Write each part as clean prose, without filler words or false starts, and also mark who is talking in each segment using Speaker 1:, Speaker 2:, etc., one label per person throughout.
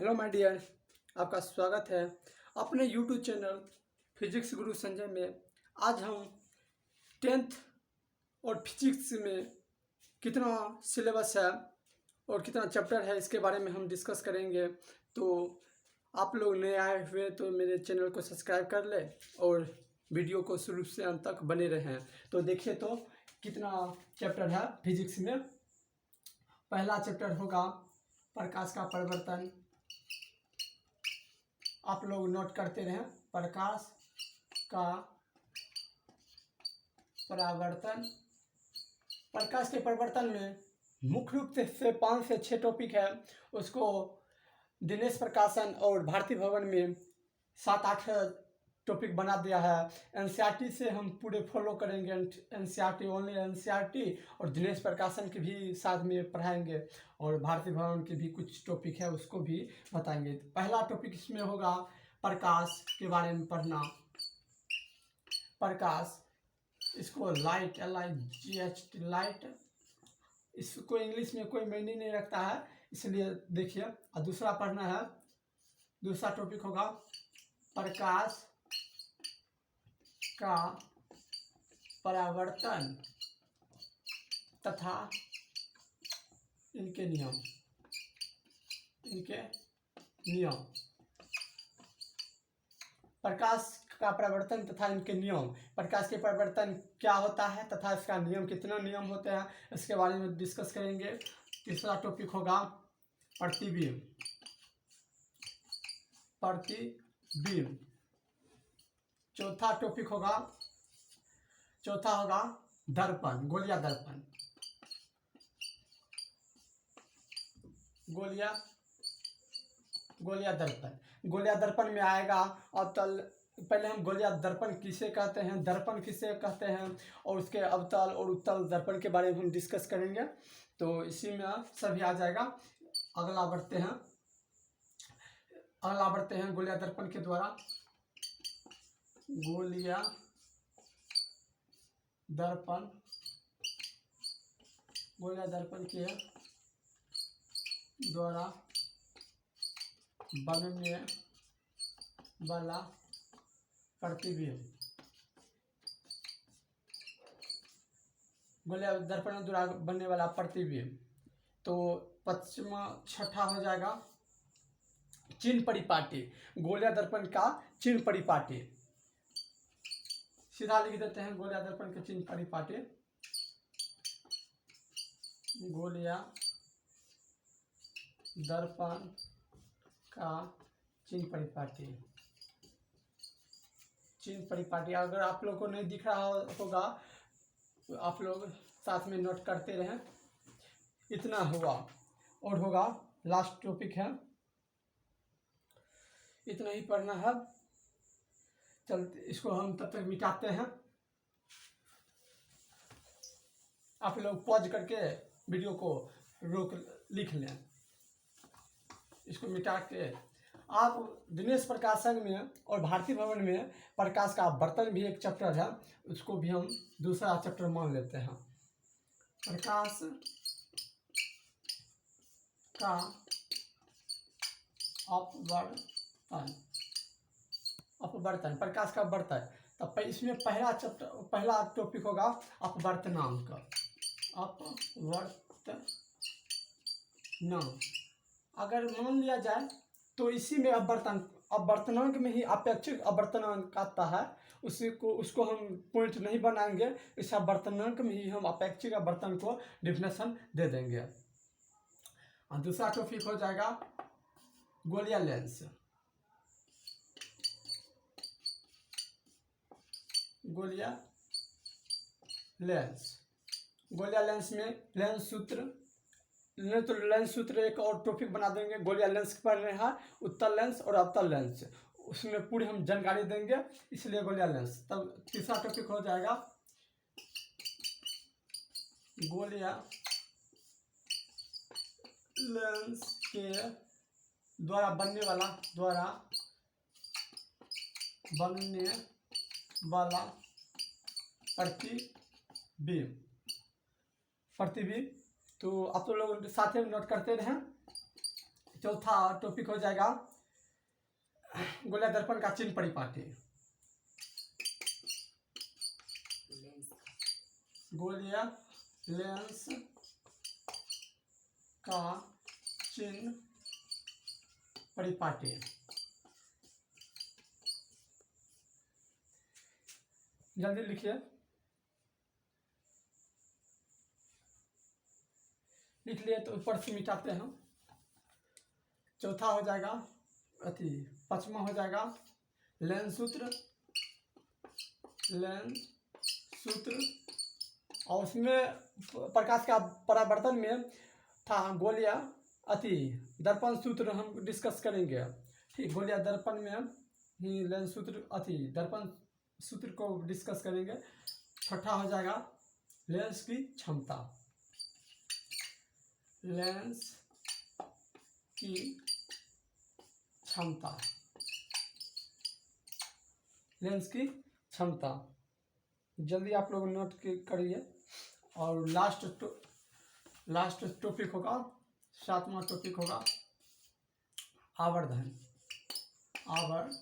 Speaker 1: Hello my dear, आपका स्वागत है अपने यूट्यूब चैनल फिजिक्स गुरु संजय में। आज हम टेंथ और फिजिक्स में कितना सिलेबस है और कितना चैप्टर है इसके बारे में हम डिस्कस करेंगे। तो आप लोग नए आए हुए तो मेरे चैनल को सब्सक्राइब कर ले और वीडियो को शुरू से अंत तक बने रहें। तो देखिए तो कितना चैप्टर है फिजिक्स में। पहला चैप्टर होगा प्रकाश का परिवर्तन। आप लोग नोट करते रहें, प्रकाश का परावर्तन। प्रकाश के परिवर्तन में मुख्य रूप से 5 से 6 टॉपिक है। उसको दिनेश प्रकाशन और भारती भवन में 7-8 टॉपिक बना दिया है। एनसीईआरटी से हम पूरे फॉलो करेंगे, एनसीईआरटी ओनली एनसीईआरटी, और दिनेश प्रकाशन की भी साथ में पढ़ाएंगे और भारती भवन के भी कुछ टॉपिक है उसको भी बताएंगे। पहला टॉपिक इसमें होगा प्रकाश के बारे में पढ़ना। प्रकाश, इसको लाइट, LIGHT, लाइट, इसको इंग्लिश में कोई मीनिंग नहीं रखता है, इसलिए देखिए। और दूसरा पढ़ना है, दूसरा टॉपिक होगा प्रकाश का परावर्तन तथा इनके नियम। प्रकाश का परिवर्तन तथा इनके नियम। प्रकाश के परिवर्तन क्या होता है तथा इसका नियम, कितने नियम होते हैं, इसके बारे में डिस्कस करेंगे। तीसरा टॉपिक होगा प्रतिबिंब। चौथा टॉपिक होगा दर्पण, गोलिया दर्पण। गोलिया दर्पण में आएगा अवतल। पहले हम गोलिया दर्पण किसे कहते हैं, दर्पण किसे कहते हैं, और उसके अवतल और उत्तल दर्पण के बारे में हम डिस्कस करेंगे। तो इसी में सभी आ जाएगा। अगला बढ़ते हैं गोलिया दर्पण के द्वारा। गोलिया दर्पण के द्वारा बनने वाला प्रतिबिंब। गोलिया दर्पण द्वारा बनने वाला प्रतिबिंब। तो छठा हो जाएगा चिन्ह परिपाटी। गोलिया दर्पण का चिन्ह परिपाटी, सीधा लिख देते हैं गोलिया दर्पण के चिन्ह परिपाटी। गोलिया दर्पण का चिन्ह परिपाटी। अगर आप लोग को नहीं दिख रहा होगा तो आप लोग साथ में नोट करते रहें। इतना हुआ और होगा लास्ट टॉपिक है, इतना ही पढ़ना है। चलते इसको हम तब तक मिटाते हैं। आप लोग पॉज करके वीडियो को लिख लें। इसको मिटा के आप दिनेश प्रकाशन में और भारती भवन में प्रकाश का बर्तन भी एक चैप्टर है, उसको भी हम दूसरा चैप्टर मान लेते हैं। प्रकाश का अपवर्तन, प्रकाश का बर्तन। तब इसमें पहला टॉपिक होगा अपवर्तनांक। अगर मान लिया जाए तो इसी में अपवर्तनांक में ही अपेक्षिक अपवर्तनांक आता है। उसको हम पॉइंट नहीं बनाएंगे, इस अपवर्तनांक में ही हम अपेक्षिक अपवर्तन को डिफिनेशन दे देंगे। और दूसरा टॉपिक हो जाएगा गोलिया लेंस। गोलिया लेंस में लेंस सूत्र, नहीं तो लेंस सूत्र एक और टॉपिक बना देंगे। गोलिया लेंस पढ़ रहे हैं, उत्तल लेंस और अवतल लेंस, उसमें पूरी हम जानकारी देंगे, इसलिए गोलिया लेंस। तब तीसरा टॉपिक हो जाएगा गोलिया लेंस के द्वारा बनने वाला प्रतिबिंब। तो आप लोग साथ में नोट करते रहें। चौथा टॉपिक हो जाएगा गोला दर्पण का चिन्ह परिपाटी। गोलिया लेंस का चिन्ह परिपाटी। जल्दी लिखिए, लिख लिए तो ऊपर से मिटाते हैं। चौथा हो जाएगा अति, पांचवा हो जाएगा लेंस सूत्र, लेंस सूत्र। और उसमें प्रकाश का परावर्तन में था गोलिया अति दर्पण सूत्र हम डिस्कस करेंगे। ठीक, गोलिया दर्पण में ही लेंस सूत्र अति दर्पण सूत्र को डिस्कस करेंगे। छठा हो जाएगा लेंस की क्षमता, लेंस की क्षमता, लेंस की क्षमता। जल्दी आप लोग नोट करिए। और लास्ट टॉपिक होगा, सातवां टॉपिक होगा आवर्धन, आवर्धन।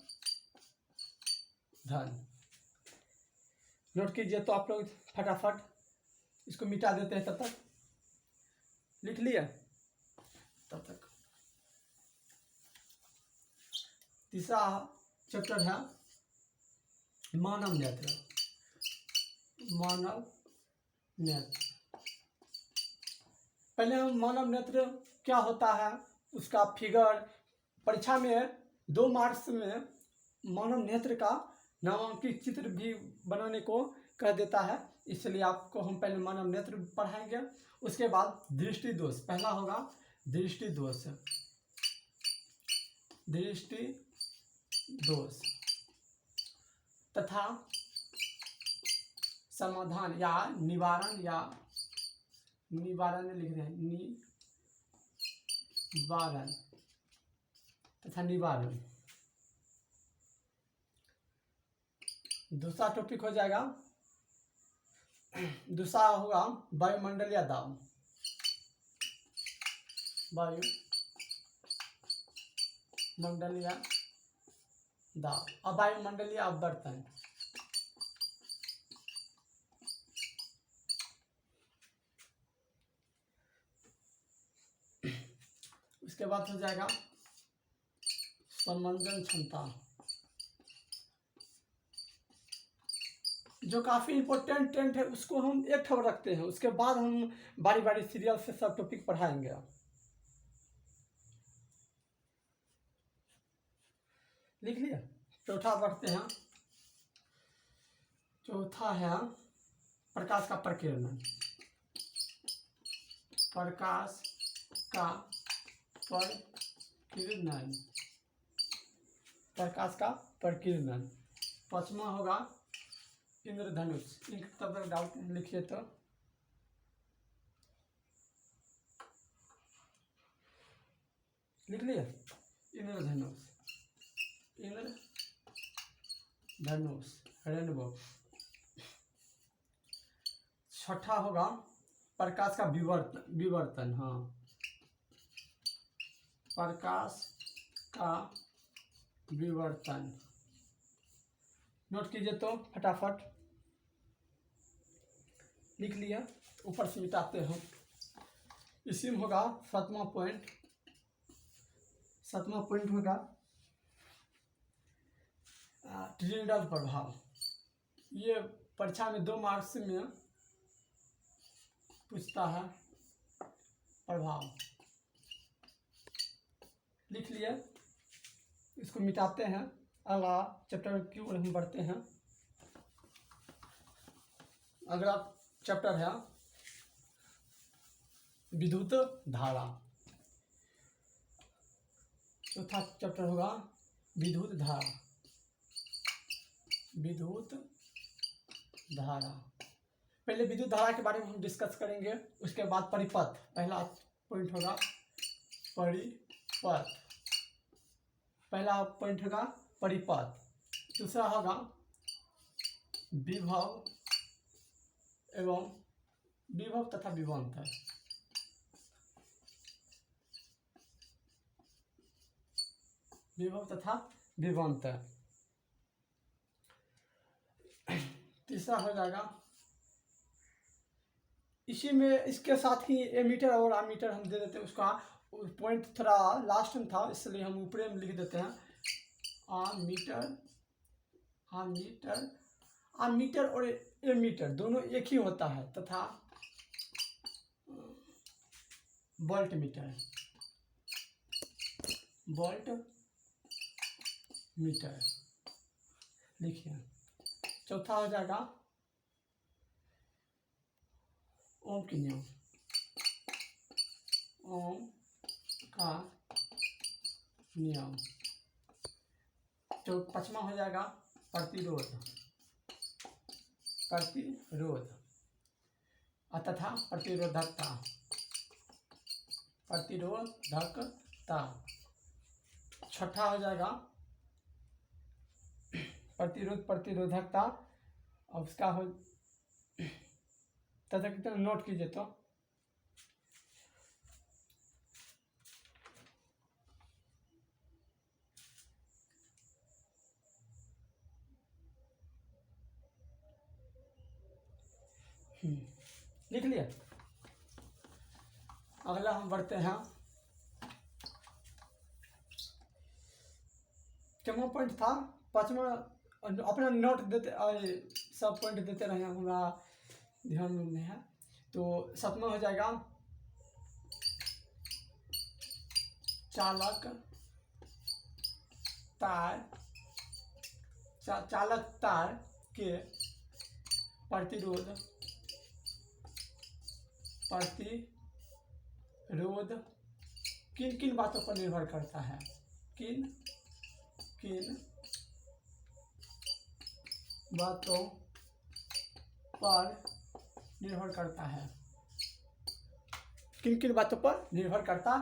Speaker 1: नोट कीजिए तो आप लोग फटाफट इसको मिटा देते हैं। तब तक लिख लिया, तब तक तीसरा चैप्टर है मानव नेत्र, मानव नेत्र। पहले हम मानव नेत्र क्या होता है उसका फिगर परीक्षा में 2 मार्क्स में मानव नेत्र का नामांकित चित्र भी बनाने को कह देता है, इसलिए आपको हम पहले मानव नेत्र पढ़ाएंगे। उसके बाद दृष्टि दोष, पहला होगा दृष्टि दोष, दृष्टि दोष तथा समाधान या निवारण, या निवारण लिख रहे हैं, निवारण तथा निवारण। दूसरा टॉपिक हो जाएगा, दूसरा होगा वायुमंडलीय दाब, वायुमंडलीय दाब और वायुमंडलीय अपवर्तन। उसके बाद हो जाएगा संवेदन क्षमता, जो काफ़ी इम्पोर्टेंट है, उसको हम एक ठोर रखते हैं। उसके बाद हम बारी बारी सीरियल से सब टॉपिक पढ़ाएंगे। लिख लिया। चौथा बढ़ते हैं, चौथा है प्रकाश का प्रकीर्णन, प्रकाश का प्रकीर्णन, प्रकाश का प्रकीर्णन। पांचवा होगा इंद्रधनुष। इंक तब तक डालते हैं, लिखिए तो लिख लिया इंद्रधनुष, इंद्रधनुष रेनबो। छठा होगा प्रकाश का विवर्तन, हाँ, प्रकाश का विवर्तन। नोट कीजिए तो फटाफट, लिख लिया, ऊपर से मिटाते हैं। इसी में होगा सातवां पॉइंट, सातवां पॉइंट होगा ट्रिनिडल प्रभाव। ये परीक्षा में 2 मार्क्स में पूछता है प्रभाव। लिख लिए, इसको मिटाते हैं। अगला चैप्टर की ओर हम बढ़ते हैं। अगला चैप्टर है विद्युत धारा। चौथा चैप्टर होगा विद्युत धारा, विद्युत धारा। पहले विद्युत धारा के बारे में हम डिस्कस करेंगे, उसके बाद परिपथ। पहला पॉइंट होगा परिपथ, पहला पॉइंट होगा परिपथ। दूसरा होगा विभव एवं विभव तथा विभवांतर। विभव तथा विभवांतर। तीसरा हो जाएगा, इसी में इसके साथ ही एमीटर और आमीटर हम दे देते हैं। उसका पॉइंट थोड़ा लास्ट में था, इसलिए हम ऊपर में लिख देते हैं। आमीटर, आमीटर, आमीटर और एमीटर दोनों एक ही होता है, तथा वोल्ट मीटर, वोल्ट मीटर लिखिए। चौथा हो जाएगा ओम की नियम, ओम का नियम। तो पांचवा हो जाएगा प्रतिरोध, प्रतिरोध तथा प्रतिरोधकता, प्रतिरोधकता। छठा हो जाएगा प्रतिरोध, प्रतिरोधकता। अब उसका हो तथा कितना नोट कीजिए तो लिख लिया। अगला हम बढ़ते हैं, कितना पॉइंट था पांचवा, अपना नोट देते सब पॉइंट देते रहे, हमारा ध्यान में नहीं है। तो सातवां हो जाएगा चालक तार, चालक तार के प्रतिरोध, प्रतिरोध किन किन बातों पर निर्भर करता है, किन किन बातों पर निर्भर करता है, किन किन बातों पर निर्भर करता है,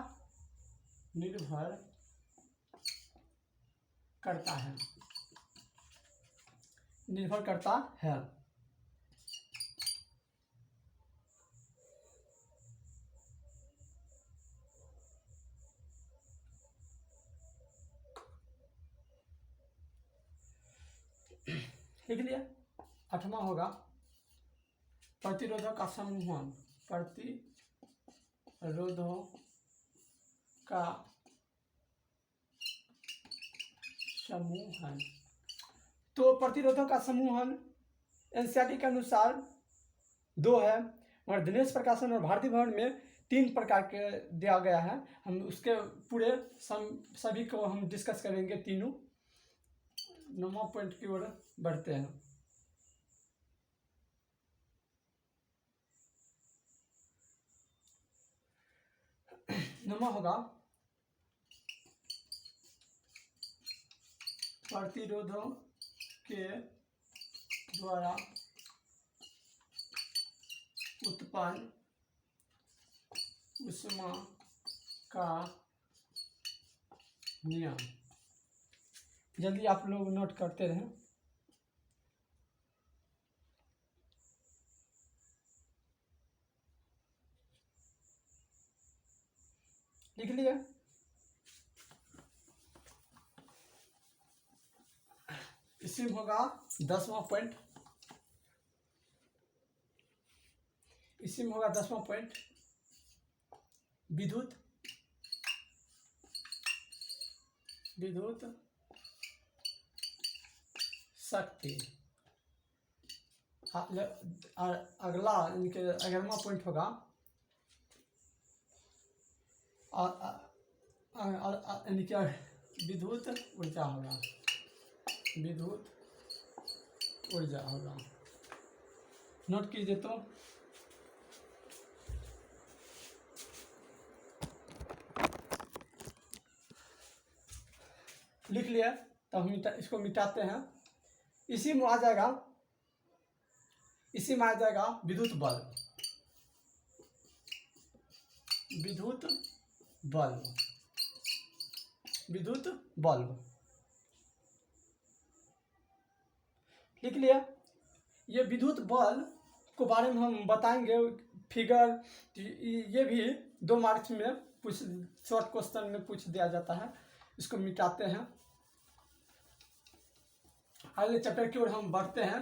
Speaker 1: निर्भर करता है। लिख लिया। आठवां होगा प्रतिरोधों का समूहन, प्रतिरोधों का समूहन। तो प्रतिरोधों का समूहन एनसीईआरटी के अनुसार 2 है, और दिनेश प्रकाशन और भारती भवन में 3 प्रकार के दिया गया है। हम उसके पूरे सभी को हम डिस्कस करेंगे तीनों। 9वां पॉइंट की ओर बढ़ते हैं। नंबर होगा प्रतिरोधों के द्वारा उत्पन्न ऊष्मा का नियम। जल्दी आप लोग नोट करते रहें। लिख लिया। इसी में होगा 10वां पॉइंट, इसी में होगा 10वां पॉइंट विद्युत शक्ति। अगला इनके 11वां पॉइंट होगा इनके विद्युत ऊर्जा होगा, विद्युत ऊर्जा होगा। नोट कीजिए तो लिख लिया। तो हम इसको मिटाते हैं। इसी में आ जाएगा, इसी में आ जाएगा विद्युत बल्ब, विद्युत बल्ब, विद्युत बल्ब। लिख लिया। ये विद्युत बल्ब को बारे में हम बताएंगे फिगर। ये भी 2 मार्क्स में कुछ शॉर्ट क्वेश्चन में पूछ दिया जाता है। इसको मिटाते हैं। अगले चैप्टर की ओर हम बढ़ते हैं,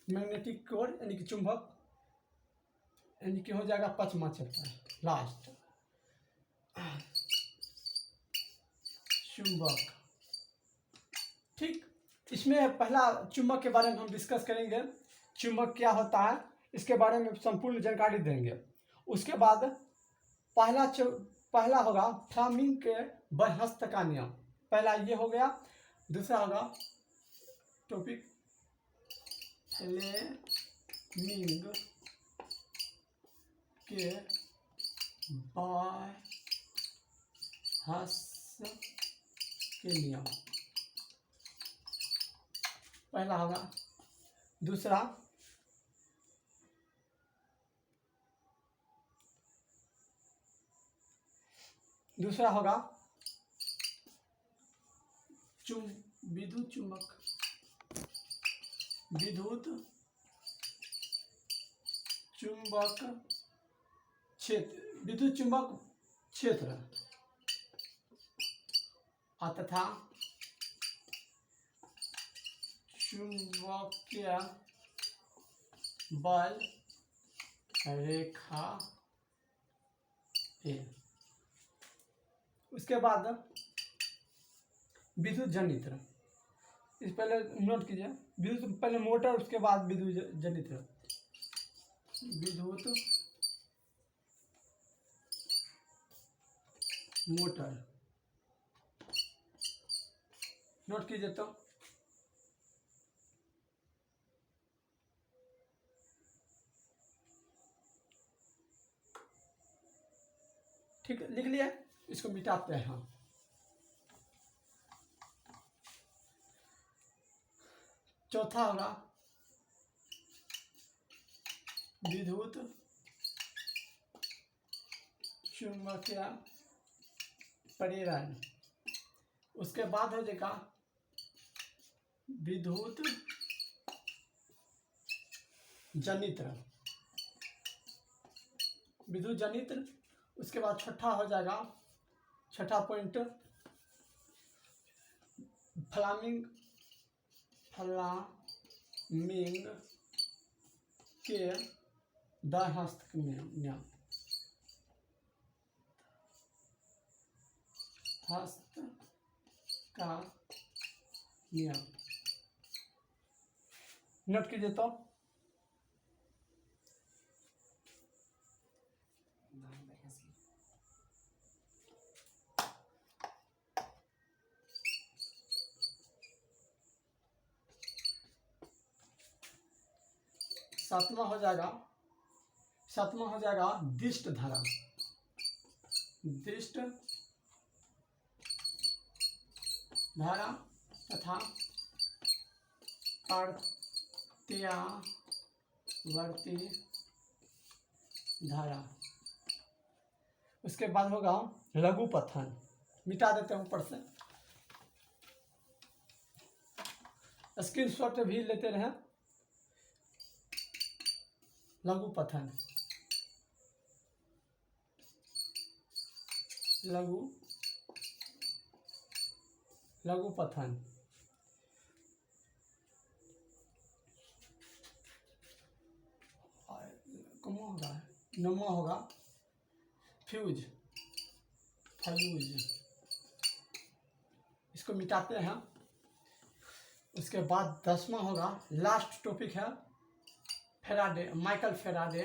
Speaker 1: मैग्नेटिक की ओर, यानी कि चुंबक, यानी कि हो जाएगा 5वां चैप्टर लास्ट, चुंबक। ठीक, इसमें पहला चुंबक के बारे में हम डिस्कस करेंगे, चुंबक क्या होता है इसके बारे में संपूर्ण जानकारी देंगे। उसके बाद पहला होगा फ्लेमिंग के बरहस्त का नियम, पहला ये हो गया। दूसरा होगा टॉपिक फ्लेमिंग के बरहस्त के नियम, पहला होगा। दूसरा होगा विद्युत चुंबक, विद्युत चुंबक क्षेत्र, विद्युत चुंबक क्षेत्र तथा चुंबकीय बल रेखा ए। उसके बाद विद्युत जनित्र, इस पहले नोट कीजिए, विद्युत पहले मोटर, उसके बाद विद्युत जनित्र, विद्युत मोटर, नोट कीजिए। तो ठीक है, लिख लिया, इसको मिटाते हैं हम। चौथा होगा विद्युत चुंबकीय प्रेरण। उसके बाद हो जाएगा विद्युत जनित्र, विद्युत जनित्र। उसके बाद छठा हो जाएगा, छठा पॉइंट फ्लेमिंग के बरहस्त नियम, हस्त का नियम, नोट कीजिए। तो 7वां हो जाएगा, 7वां हो जाएगा दिष्ट धारा, दिष्ट धारा तथा प्रत्यावर्ती धारा। उसके बाद होगा लघु पथन, मिटा देते हैं ऊपर से, स्क्रीनशॉट भी लेते रहें। लघु पथन, लघु पथन। होगा 9वां होगा फ्यूज, इसको मिटाते हैं। उसके बाद 10वां होगा, लास्ट टॉपिक है फेराडे, माइकल फेराडे,